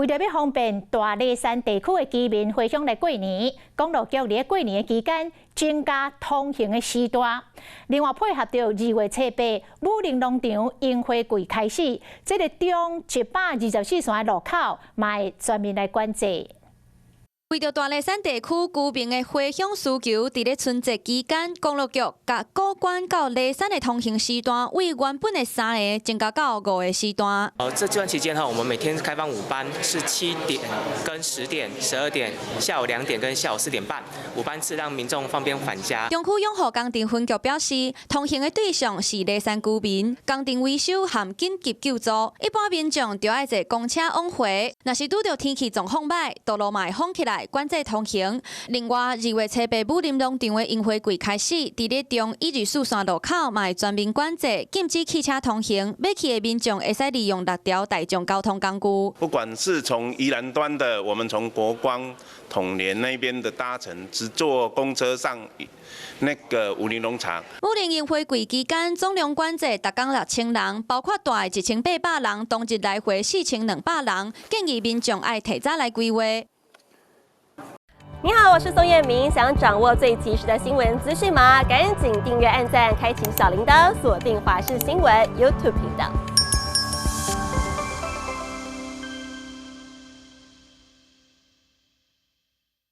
为了要方便大梨山地区的居民回乡来过年，公路局伫过年的期间增加通行的时段。另外配合到2月7、8武林农场樱花季开始，这个中124线的路口嘛会全面来管制。 为着大梨山地区居民的回乡需求，伫咧春节期间，公路局甲高管到梨山的通行时段，为原本的3个增加到5个时段。这段期间我们每天开放5班，是7点、跟10点、12点、下午2点跟下午4点半，5班次让民众方便返家。中区永和工程分局表示，通行的对象是梨山居民，工程维修含紧急救助，一般民众就要坐公车往回。若是拄到天气状况歹，道路嘛会封起来。 管制通行。另外，2月7、8武林农场的樱花季开始，伫咧中124线路口嘛会全面管制，禁止汽车通行。要去的民众会使利用6条大众交通工具。不管是从宜兰端的，我们从国光、统联那边的搭乘，只坐公车上那个武林农场。武林樱花季期间，总量管制逐天6000人，包括大的1800人，当日来回4200人。建议民众爱提早来规划。 你好，我是宋彦明。想掌握最及时的新闻资讯吗？赶紧订阅、按赞、开启小铃铛，锁定华视新闻 YouTube 频道。